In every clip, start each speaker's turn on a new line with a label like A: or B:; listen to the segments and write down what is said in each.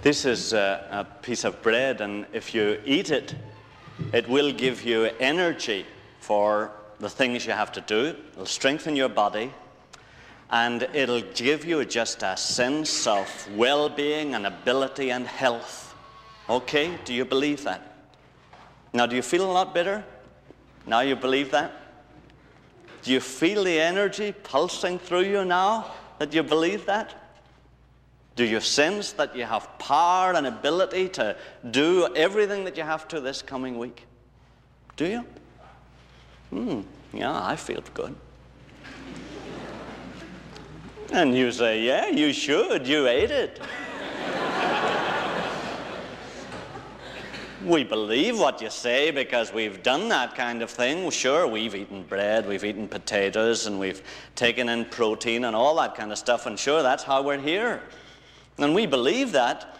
A: This is a piece of bread, and if you eat it, it will give you energy for the things you have to do. It'll strengthen your body, and it'll give you just a sense of well-being and ability and health. Okay, do you believe that? Now, do you feel a lot better? Now you believe that? Do you feel the energy pulsing through you now that you believe that? Do you sense that you have power and ability to do everything that you have to this coming week? Do you? Yeah, I feel good. And you say, yeah, you should. You ate it. We believe what you say because we've done that kind of thing. Well, sure, we've eaten bread, we've eaten potatoes, and we've taken in protein and all that kind of stuff, and sure, that's how we're here. And we believe that,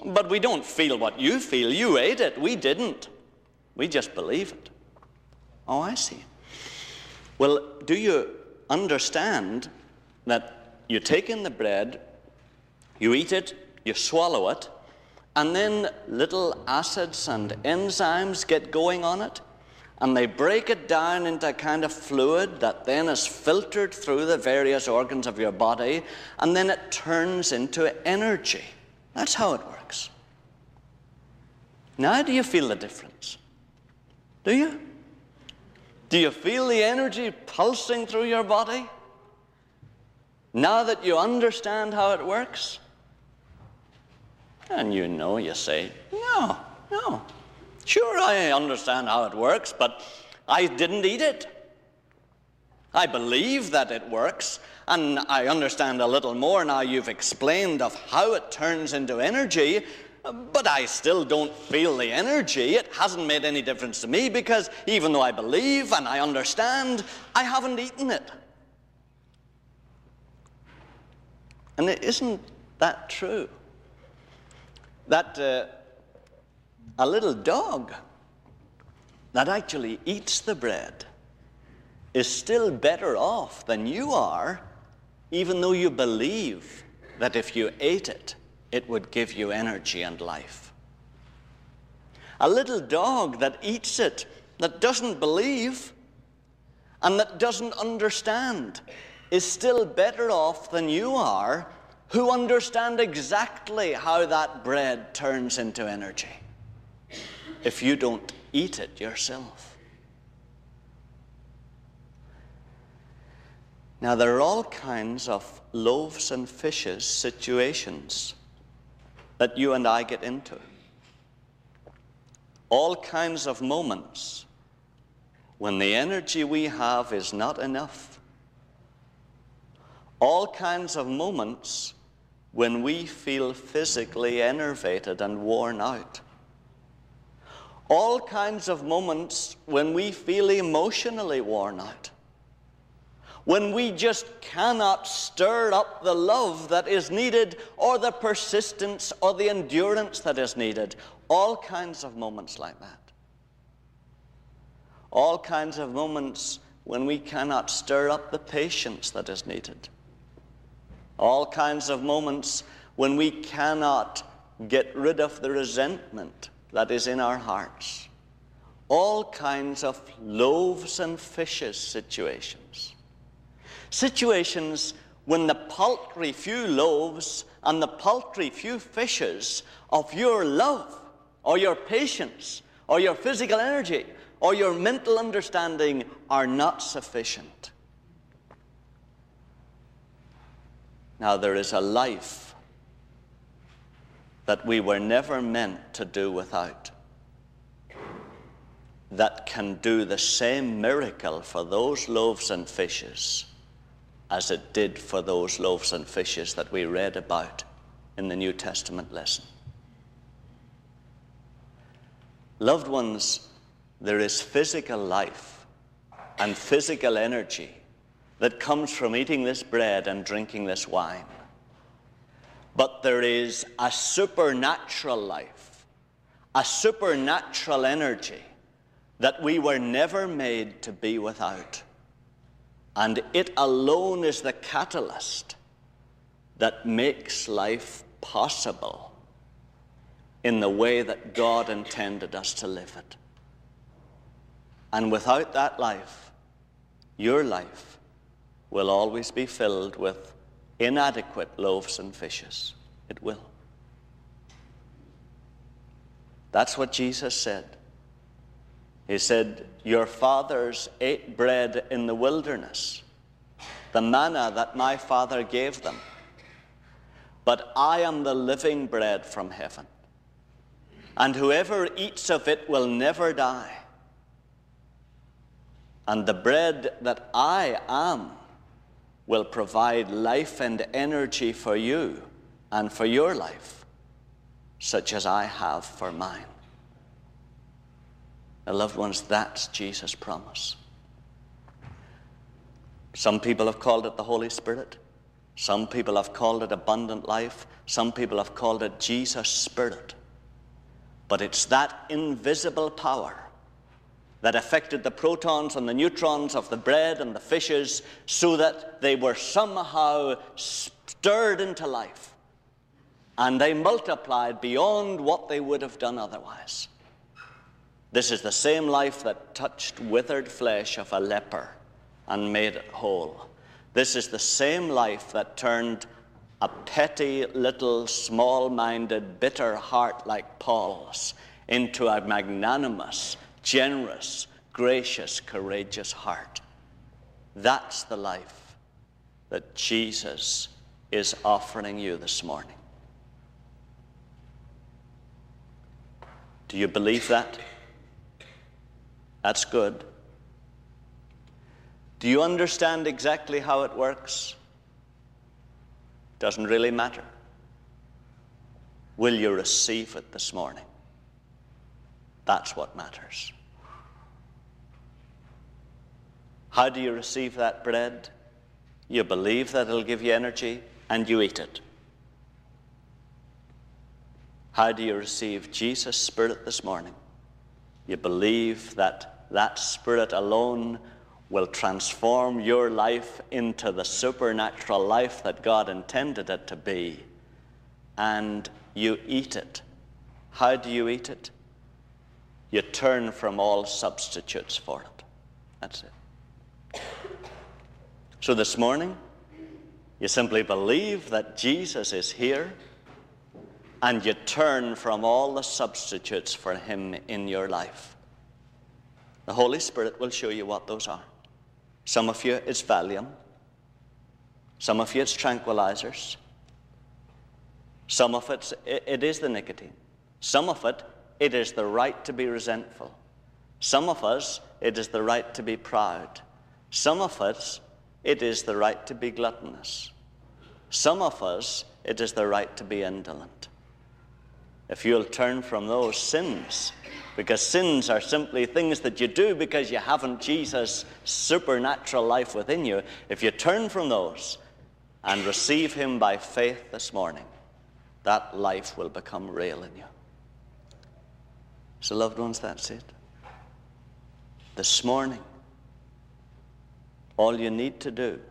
A: but we don't feel what you feel. You ate it. We didn't. We just believe it. Oh, I see. Well, do you understand that you take in the bread, you eat it, you swallow it, and then little acids and enzymes get going on it, and they break it down into a kind of fluid that then is filtered through the various organs of your body, and then it turns into energy. That's how it works. Now, do you feel the difference? Do you? Do you feel the energy pulsing through your body? Now that you understand how it works? And you say, no. Sure, I understand how it works, but I didn't eat it. I believe that it works, and I understand a little more now you've explained of how it turns into energy, but I still don't feel the energy. It hasn't made any difference to me because even though I believe and I understand, I haven't eaten it. And isn't that true? That a little dog that actually eats the bread is still better off than you are, even though you believe that if you ate it, it would give you energy and life. A little dog that eats it, that doesn't believe and that doesn't understand, is still better off than you are, who understand exactly how that bread turns into energy, if you don't eat it yourself. Now, there are all kinds of loaves and fishes situations that you and I get into. All kinds of moments when the energy we have is not enough. All kinds of moments when we feel physically enervated and worn out. All kinds of moments when we feel emotionally worn out. When we just cannot stir up the love that is needed, or the persistence or the endurance that is needed. All kinds of moments like that. All kinds of moments when we cannot stir up the patience that is needed. All kinds of moments when we cannot get rid of the resentment that is in our hearts. All kinds of loaves and fishes situations. Situations when the paltry few loaves and the paltry few fishes of your love or your patience or your physical energy or your mental understanding are not sufficient. Now, there is a life that we were never meant to do without, that can do the same miracle for those loaves and fishes as it did for those loaves and fishes that we read about in the New Testament lesson. Loved ones, there is physical life and physical energy that comes from eating this bread and drinking this wine. But there is a supernatural life, a supernatural energy that we were never made to be without. And it alone is the catalyst that makes life possible in the way that God intended us to live it. And without that life, your life will always be filled with inadequate loaves and fishes. It will. That's what Jesus said. He said, your fathers ate bread in the wilderness, the manna that my Father gave them. But I am the living bread from heaven, and whoever eats of it will never die. And the bread that I am will provide life and energy for you and for your life, such as I have for mine. Now, loved ones, that's Jesus' promise. Some people have called it the Holy Spirit. Some people have called it abundant life. Some people have called it Jesus' Spirit. But it's that invisible power that affected the protons and the neutrons of the bread and the fishes so that they were somehow stirred into life. And they multiplied beyond what they would have done otherwise. This is the same life that touched withered flesh of a leper and made it whole. This is the same life that turned a petty, little, small-minded, bitter heart like Paul's into a magnanimous, generous, gracious, courageous heart. That's the life that Jesus is offering you this morning. Do you believe that? That's good. Do you understand exactly how it works? Doesn't really matter. Will you receive it this morning? That's what matters. How do you receive that bread? You believe that it'll give you energy, and you eat it. How do you receive Jesus' Spirit this morning? You believe that that Spirit alone will transform your life into the supernatural life that God intended it to be, and you eat it. How do you eat it? You turn from all substitutes for it. That's it. So this morning, you simply believe that Jesus is here, and you turn from all the substitutes for him in your life. The Holy Spirit will show you what those are. Some of you, it's Valium. Some of you, it's tranquilizers. Some of it is the nicotine. Some of it is the right to be resentful. Some of us, it is the right to be proud. Some of us, it is the right to be gluttonous. Some of us, it is the right to be indolent. If you'll turn from those sins, because sins are simply things that you do because you haven't Jesus' supernatural life within you. If you turn from those and receive him by faith this morning, that life will become real in you. So, loved ones, that's it. This morning, all you need to do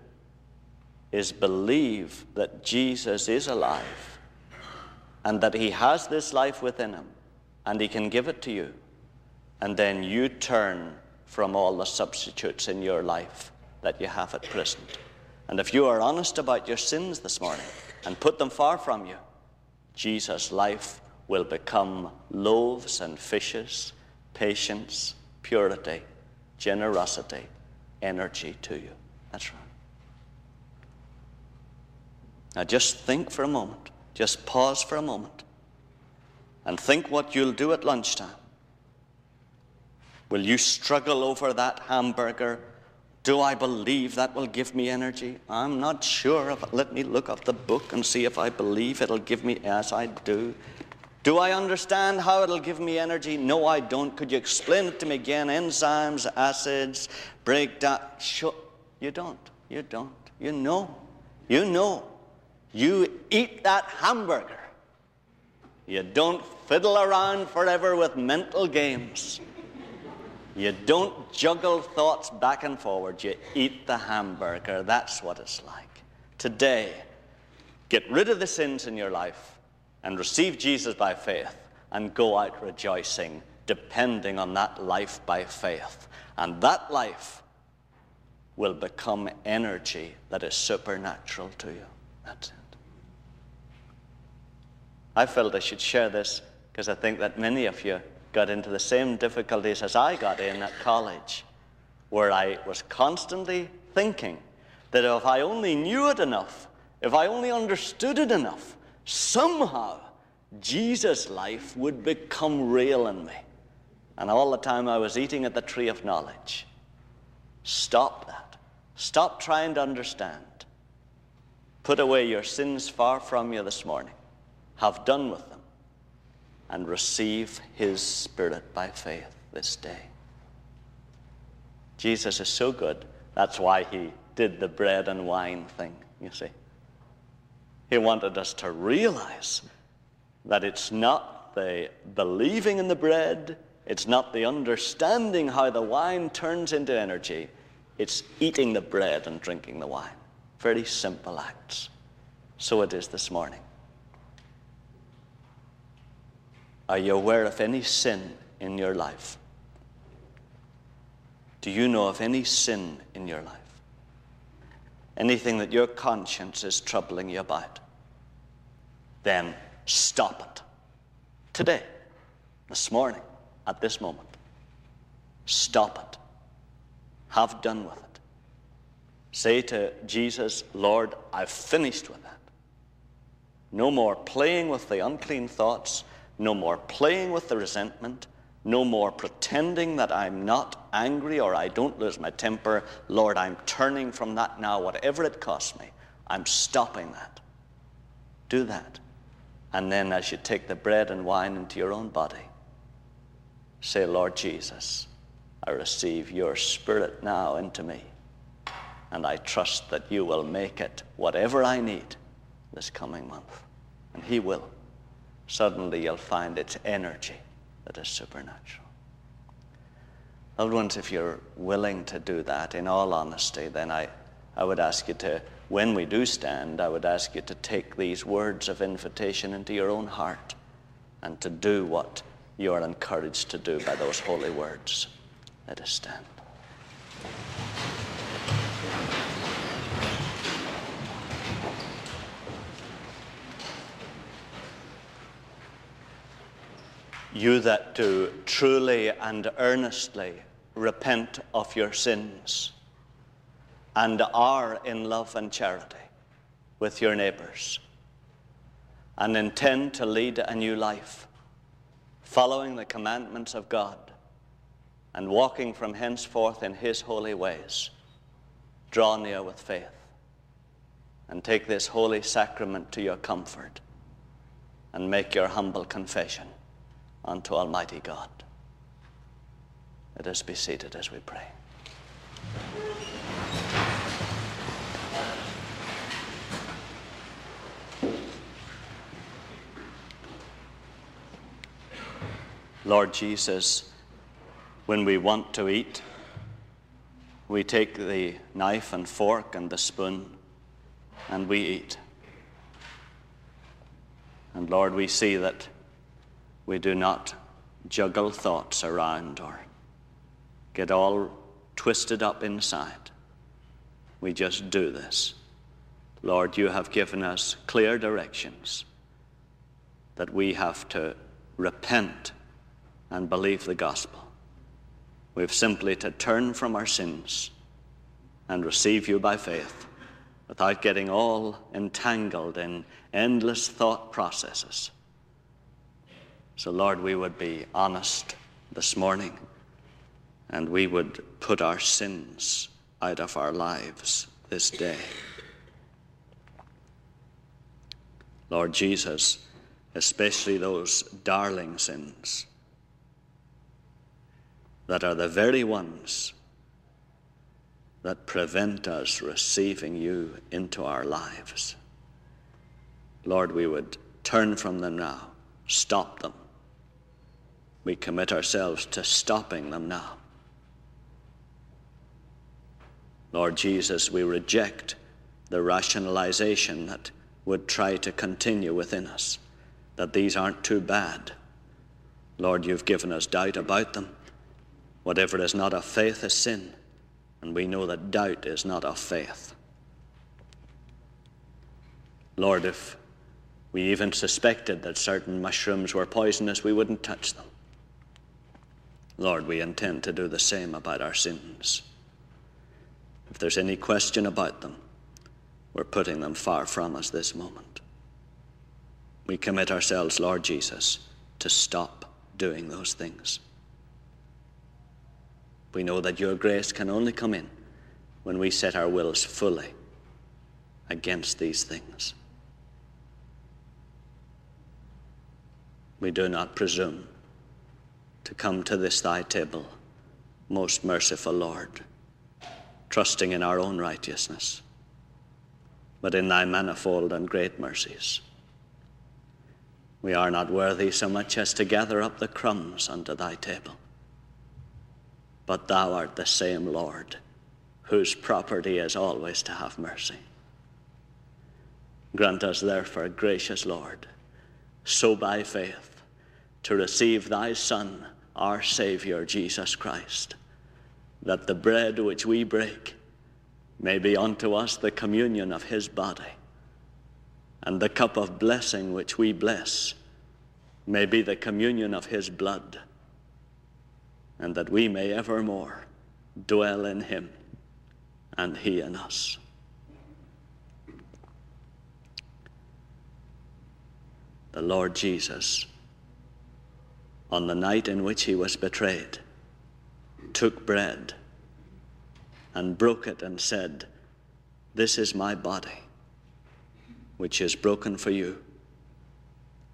A: is believe that Jesus is alive and that he has this life within him, and he can give it to you. And then you turn from all the substitutes in your life that you have at present. And if you are honest about your sins this morning and put them far from you, Jesus' life will become loaves and fishes, patience, purity, generosity, energy to you. That's right. Now just think for a moment. Just pause for a moment and think what you'll do at lunchtime. Will you struggle over that hamburger? Do I believe that will give me energy? I'm not sure. Let me look up the book and see if I believe it'll give me. Yes, I do. Do I understand how it'll give me energy? No, I don't. Could you explain it to me again? Enzymes, acids, breakdown. Sure. You don't. You don't. You know. You know. You eat that hamburger. You don't fiddle around forever with mental games. You don't juggle thoughts back and forward. You eat the hamburger. That's what it's like. Today, get rid of the sins in your life and receive Jesus by faith. and go out rejoicing, depending on that life by faith. And that life will become energy that is supernatural to you. That's it. I felt I should share this because I think that many of you got into the same difficulties as I got in at college, where I was constantly thinking that if I only knew it enough, if I only understood it enough, somehow Jesus' life would become real in me. And all the time I was eating at the tree of knowledge. Stop that. Stop trying to understand. Put away your sins far from you this morning. Have done with them. And receive his Spirit by faith this day. Jesus is so good. That's why he did the bread and wine thing, you see. He wanted us to realize that it's not the believing in the bread, it's not the understanding how the wine turns into energy, it's eating the bread and drinking the wine. Very simple acts. So it is this morning. Are you aware of any sin in your life? Do you know of any sin in your life? Anything that your conscience is troubling you about? Then stop it. Today, this morning, at this moment. Stop it. Have done with it. Say to Jesus, Lord, I've finished with that. No more playing with the unclean thoughts. No more playing with the resentment. No more pretending that I'm not angry or I don't lose my temper. Lord, I'm turning from that now, whatever it costs me. I'm stopping that. Do that. And then as you take the bread and wine into your own body, say, Lord Jesus, I receive your Spirit now into me. And I trust that you will make it whatever I need this coming month. And he will. Suddenly you'll find its energy that is supernatural. Loved ones, if you're willing to do that in all honesty, then I would ask you to, when we do stand, I would ask you to take these words of invitation into your own heart and to do what you are encouraged to do by those holy words. Let us stand. You that do truly and earnestly repent of your sins and are in love and charity with your neighbors and intend to lead a new life, following the commandments of God and walking from henceforth in his holy ways, draw near with faith and take this holy sacrament to your comfort and make your humble confession unto Almighty God. Let us be seated as we pray. Lord Jesus, when we want to eat, we take the knife and fork and the spoon and we eat. And Lord, we see that we do not juggle thoughts around or get all twisted up inside. We just do this. Lord, you have given us clear directions that we have to repent and believe the gospel. We've simply to turn from our sins and receive you by faith without getting all entangled in endless thought processes. So, Lord, we would be honest this morning and we would put our sins out of our lives this day. Lord Jesus, especially those darling sins that are the very ones that prevent us receiving you into our lives. Lord, we would turn from them now, stop them. We commit ourselves to stopping them now. Lord Jesus, we reject the rationalization that would try to continue within us, that these aren't too bad, Lord, you've given us doubt about them. Whatever is not of faith is sin, and we know that doubt is not of faith. Lord, if we even suspected that certain mushrooms were poisonous, we wouldn't touch them. Lord, we intend to do the same about our sins. If there's any question about them, we're putting them far from us this moment. We commit ourselves, Lord Jesus, to stop doing those things. We know that your grace can only come in when we set our wills fully against these things. We do not presume to come to this thy table, most merciful Lord, trusting in our own righteousness, but in thy manifold and great mercies. We are not worthy so much as to gather up the crumbs unto thy table, but thou art the same Lord, whose property is always to have mercy. Grant us therefore, gracious Lord, so by faith to receive thy Son, our Savior, Jesus Christ, that the bread which we break may be unto us the communion of his body, and the cup of blessing which we bless may be the communion of his blood, and that we may evermore dwell in him and he in us. The Lord Jesus, on the night in which he was betrayed, took bread and broke it and said, "This is my body, which is broken for you.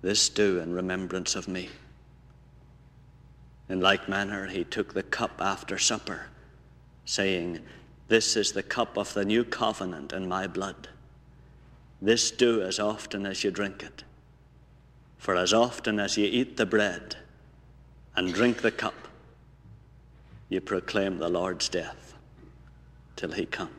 A: This do in remembrance of me." In like manner he took the cup after supper, saying, "This is the cup of the new covenant in my blood. This do as often as you drink it. For as often as you eat the bread and drink the cup, you proclaim the Lord's death till he come."